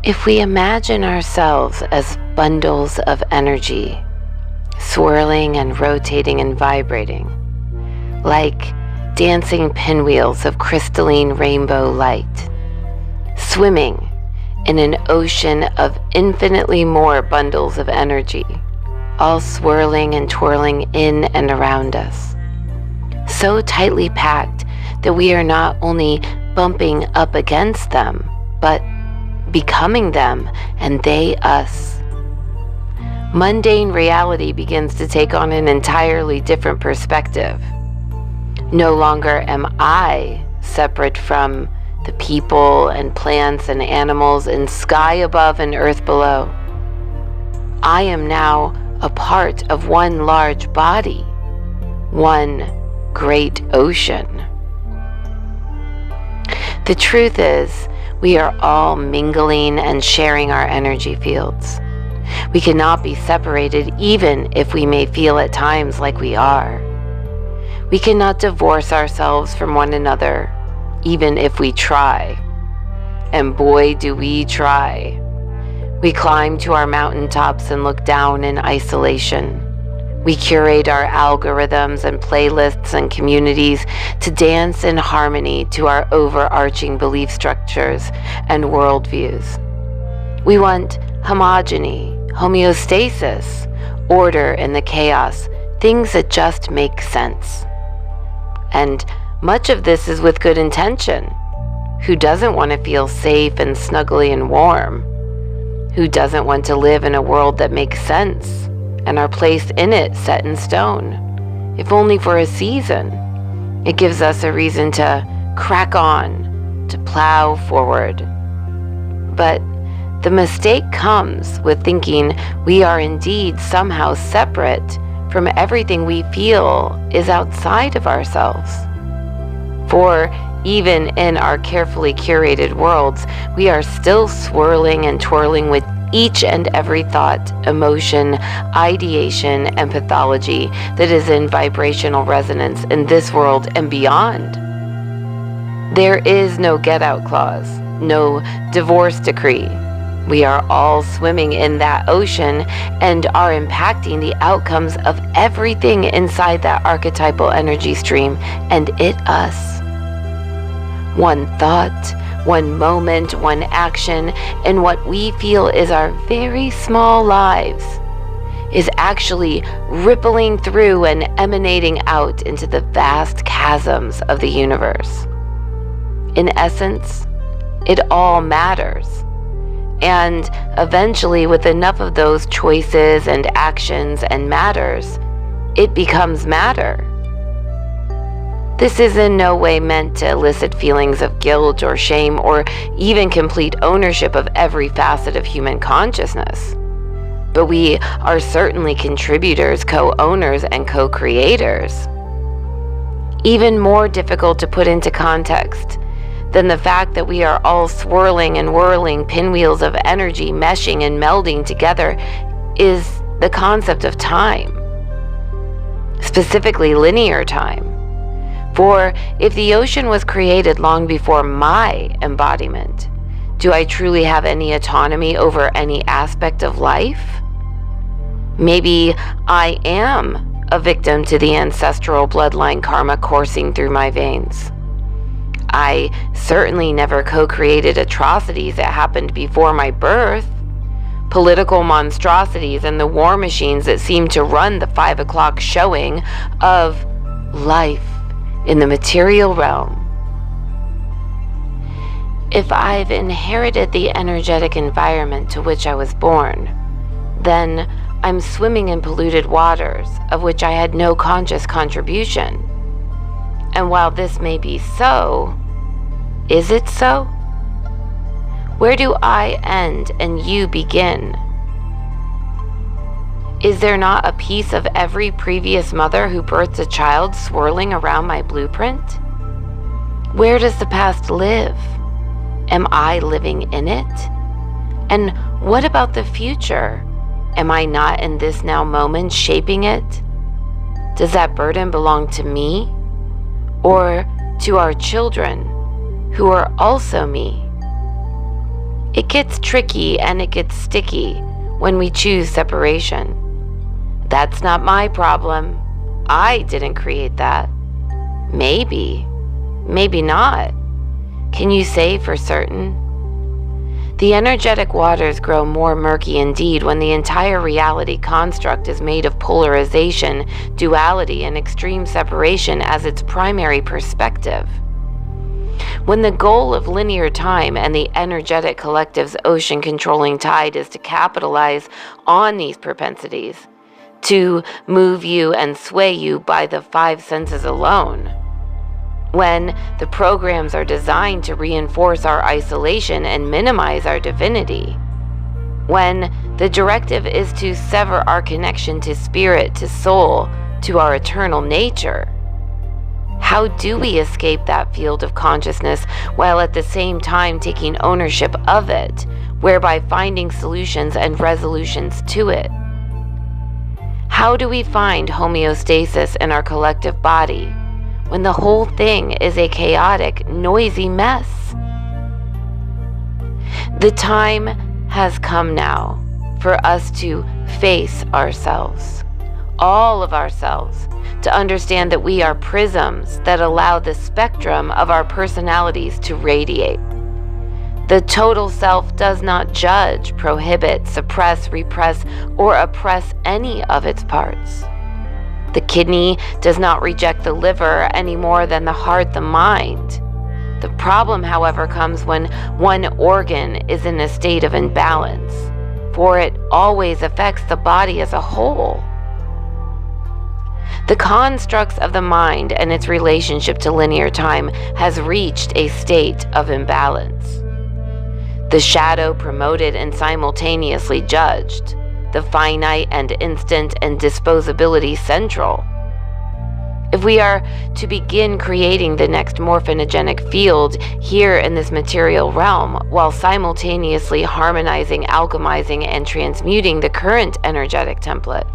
If we imagine ourselves as bundles of energy, swirling and rotating and vibrating, like dancing pinwheels of crystalline rainbow light, swimming in an ocean of infinitely more bundles of energy, all swirling and twirling in and around us, so tightly packed that we are not only bumping up against them, but becoming them and they us. Mundane reality begins to take on an entirely different perspective. No longer am I separate from the people and plants and animals in sky above and earth below. I am now a part of one large body, one great ocean. The truth is, we are all mingling and sharing our energy fields. We cannot be separated even if we may feel at times like we are. We cannot divorce ourselves from one another even if we try. And boy, do we try. We climb to our mountaintops and look down in isolation. We curate our algorithms and playlists and communities to dance in harmony to our overarching belief structures and worldviews. We want homogeny, homeostasis, order in the chaos, things that just make sense. And much of this is with good intention. Who doesn't want to feel safe and snuggly and warm? Who doesn't want to live in a world that makes sense and our place in it set in stone, if only for a season? It gives us a reason to crack on, to plow forward. But the mistake comes with thinking we are indeed somehow separate from everything we feel is outside of ourselves. For even in our carefully curated worlds, we are still swirling and twirling with each and every thought, emotion, ideation, and pathology that is in vibrational resonance in this world and beyond. There is no get-out clause, no divorce decree. We are all swimming in that ocean and are impacting the outcomes of everything inside that archetypal energy stream and it us. One thought, one moment, one action, and what we feel is our very small lives is actually rippling through and emanating out into the vast chasms of the universe. In essence, it all matters. And eventually, with enough of those choices and actions and matters, it becomes matter. This is in no way meant to elicit feelings of guilt or shame or even complete ownership of every facet of human consciousness. But we are certainly contributors, co-owners, and co-creators. Even more difficult to put into context than the fact that we are all swirling and whirling pinwheels of energy meshing and melding together is the concept of time, specifically linear time. For if the ocean was created long before my embodiment, do I truly have any autonomy over any aspect of life? Maybe I am a victim to the ancestral bloodline karma coursing through my veins. I certainly never co-created atrocities that happened before my birth, political monstrosities and the war machines that seem to run the 5 o'clock showing of life in the material realm. If I've inherited the energetic environment to which I was born, then I'm swimming in polluted waters of which I had no conscious contribution. And while this may be so, is it so? Where do I end and you begin? Is there not a piece of every previous mother who birthed a child swirling around my blueprint? Where does the past live? Am I living in it? And what about the future? Am I not in this now moment shaping it? Does that burden belong to me or to our children who are also me? It gets tricky and it gets sticky when we choose separation. That's not my problem. I didn't create that. Maybe not. Can you say for certain? The energetic waters grow more murky indeed when the entire reality construct is made of polarization, duality, and extreme separation as its primary perspective. When the goal of linear time and the energetic collective's ocean-controlling tide is to capitalize on these propensities, to move you and sway you by the five senses alone, when the programs are designed to reinforce our isolation and minimize our divinity, when the directive is to sever our connection to spirit, to soul, to our eternal nature, how do we escape that field of consciousness while at the same time taking ownership of it, whereby finding solutions and resolutions to it? How do we find homeostasis in our collective body when the whole thing is a chaotic, noisy mess? The time has come now for us to face ourselves, all of ourselves, to understand that we are prisms that allow the spectrum of our personalities to radiate. The total self does not judge, prohibit, suppress, repress, or oppress any of its parts. The kidney does not reject the liver any more than the heart the mind. The problem, however, comes when one organ is in a state of imbalance, for it always affects the body as a whole. The constructs of the mind and its relationship to linear time has reached a state of imbalance. The shadow promoted and simultaneously judged, the finite and instant and disposability central. If we are to begin creating the next morphinogenic field here in this material realm, while simultaneously harmonizing, alchemizing, and transmuting the current energetic template,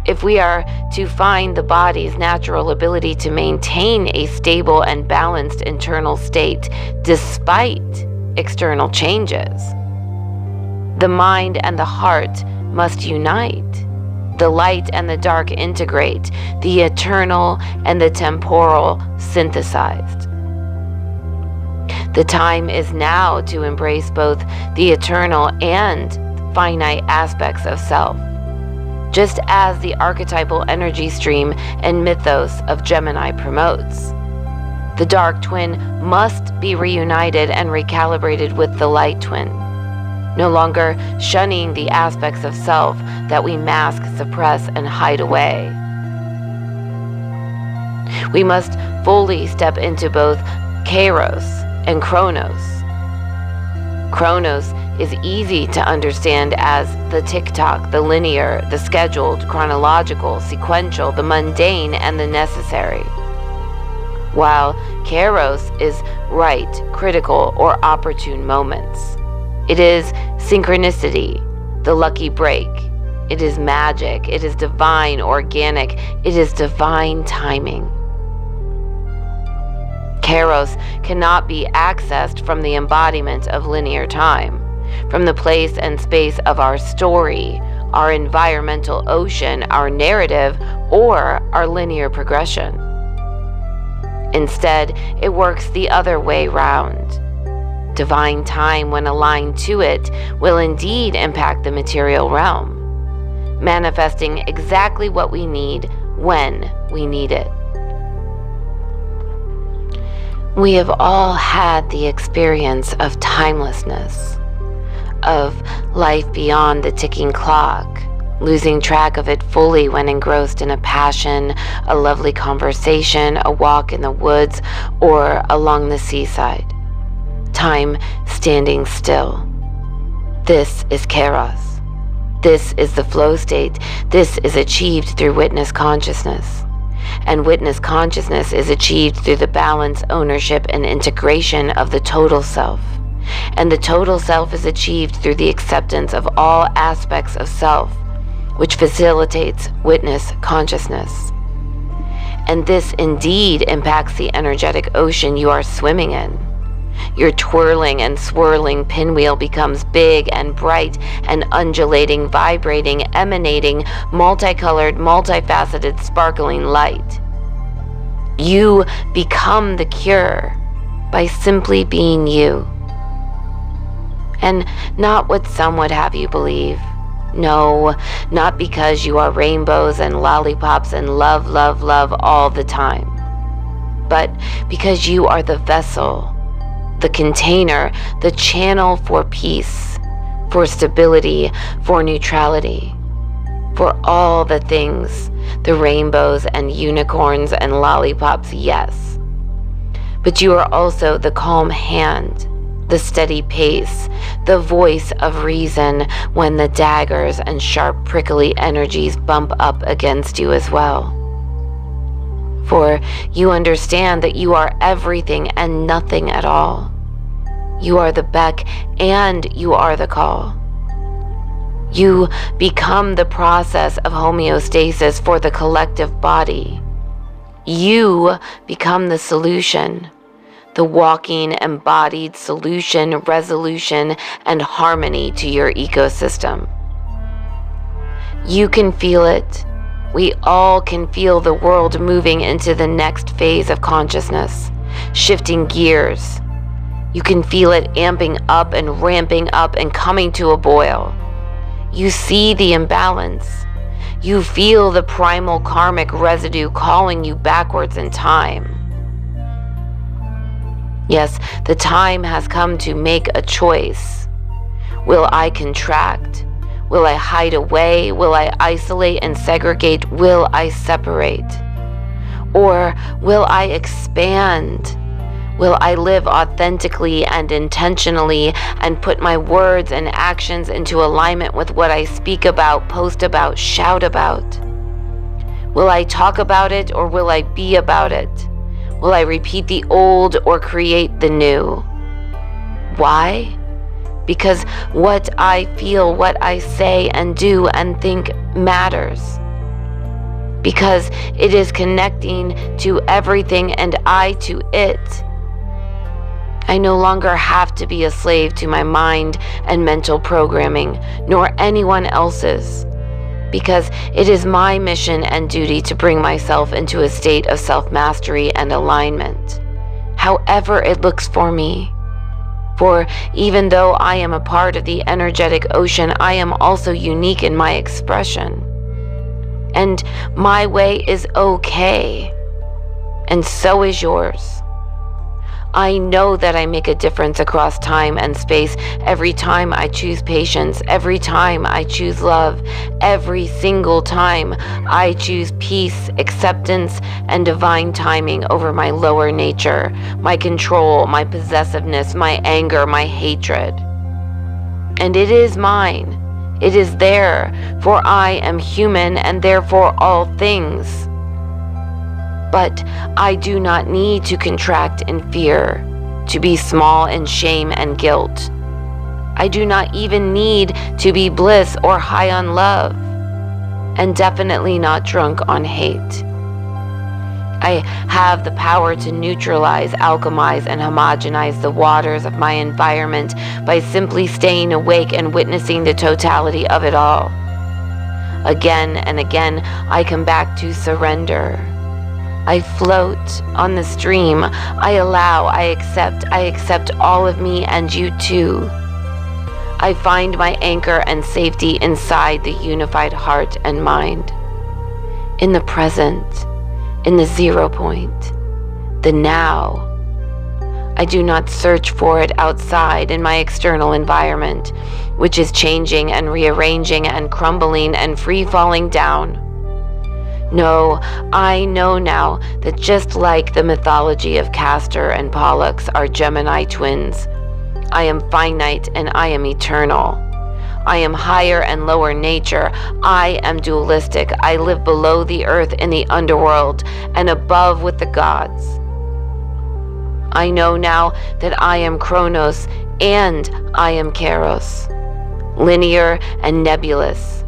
if we are to find the body's natural ability to maintain a stable and balanced internal state despite external changes, the mind and the heart must unite. The light and the dark integrate, the eternal and the temporal synthesized. The time is now to embrace both the eternal and finite aspects of self, just as the archetypal energy stream and mythos of Gemini promotes. The dark twin must be reunited and recalibrated with the light twin, no longer shunning the aspects of self that we mask, suppress, and hide away. We must fully step into both Kairos and Chronos. Chronos is easy to understand as the tick-tock, the linear, the scheduled, chronological, sequential, the mundane, and the necessary, while Kairos is right, critical, or opportune moments. It is synchronicity, the lucky break. It is magic. It is divine, organic. It is divine timing. Kairos cannot be accessed from the embodiment of linear time, from the place and space of our story, our environmental ocean, our narrative, or our linear progression. Instead, it works the other way round. Divine time, when aligned to it, will indeed impact the material realm, manifesting exactly what we need when we need it. We have all had the experience of timelessness, of life beyond the ticking clock, losing track of it fully when engrossed in a passion, a lovely conversation, a walk in the woods, or along the seaside. Time standing still. This is Kairos. This is the flow state. This is achieved through witness consciousness. And witness consciousness is achieved through the balance, ownership, and integration of the total self. And the total self is achieved through the acceptance of all aspects of self, which facilitates witness consciousness. And this indeed impacts the energetic ocean you are swimming in. Your twirling and swirling pinwheel becomes big and bright and undulating, vibrating, emanating, multicolored, multifaceted, sparkling light. You become the cure by simply being you. And not what some would have you believe. No, not because you are rainbows and lollipops and love, love, love all the time, but because you are the vessel, the container, the channel for peace, for stability, for neutrality, for all the things, the rainbows and unicorns and lollipops, yes. But you are also the calm hand, the steady pace, the voice of reason when the daggers and sharp prickly energies bump up against you as well. For you understand that you are everything and nothing at all. You are the beck and you are the call. You become the process of homeostasis for the collective body. You become the solution, the walking embodied solution, resolution, and harmony to your ecosystem. You can feel it. We all can feel the world moving into the next phase of consciousness, shifting gears. You can feel it amping up and ramping up and coming to a boil. You see the imbalance. You feel the primal karmic residue calling you backwards in time. Yes, the time has come to make a choice. Will I contract? Will I hide away? Will I isolate and segregate? Will I separate? Or will I expand? Will I live authentically and intentionally and put my words and actions into alignment with what I speak about, post about, shout about? Will I talk about it or will I be about it? Will I repeat the old or create the new? Why? Because what I feel, what I say and do and think matters. Because it is connecting to everything and I to it. I no longer have to be a slave to my mind and mental programming, nor anyone else's. Because it is my mission and duty to bring myself into a state of self-mastery and alignment, however it looks for me. For even though I am a part of the energetic ocean, I am also unique in my expression. And my way is okay, and so is yours. I know that I make a difference across time and space every time I choose patience, every time I choose love, every single time I choose peace, acceptance, and divine timing over my lower nature, my control, my possessiveness, my anger, my hatred. And it is mine. It is there, for I am human and therefore all things. But I do not need to contract in fear, to be small in shame and guilt. I do not even need to be bliss or high on love, and definitely not drunk on hate. I have the power to neutralize, alchemize, and homogenize the waters of my environment by simply staying awake and witnessing the totality of it all. Again and again, I come back to surrender. I float on the stream. I allow, I accept all of me and you too. I find my anchor and safety inside the unified heart and mind. In the present, in the 0 point, the now. I do not search for it outside in my external environment, which is changing and rearranging and crumbling and free-falling down. No, I know now that just like the mythology of Castor and Pollux are Gemini twins, I am finite and I am eternal. I am higher and lower nature. I am dualistic. I live below the earth in the underworld and above with the gods. I know now that I am Chronos and I am Kairos, linear and nebulous.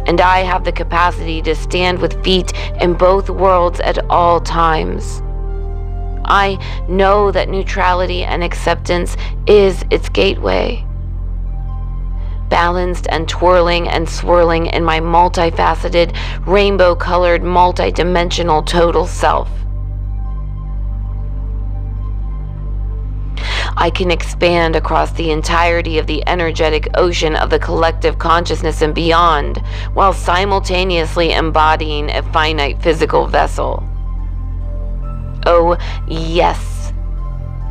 And I have the capacity to stand with feet in both worlds at all times. I know that neutrality and acceptance is its gateway. Balanced and twirling and swirling in my multifaceted, rainbow-colored, multidimensional total self. I can expand across the entirety of the energetic ocean of the collective consciousness and beyond, while simultaneously embodying a finite physical vessel. Oh, yes.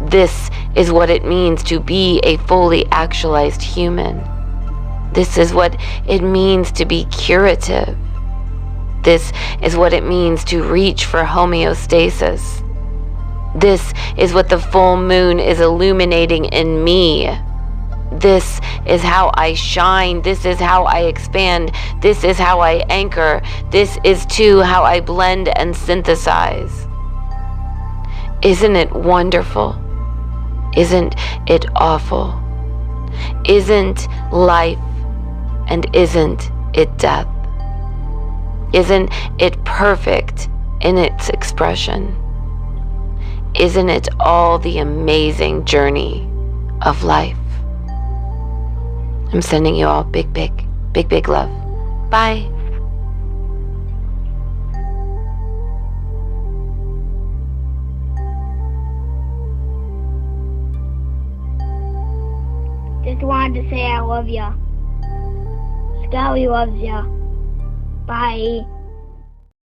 This is what it means to be a fully actualized human. This is what it means to be curative. This is what it means to reach for homeostasis. This is what the full moon is illuminating in me. This is how I shine. This is how I expand. This is how I anchor. This is too how I blend and synthesize. Isn't it wonderful? Isn't it awful? Isn't life and isn't it death? Isn't it perfect in its expression? Isn't it all the amazing journey of life? I'm sending you all big, big, big, big love. Bye. Just wanted to say I love ya. Scully loves ya. Bye.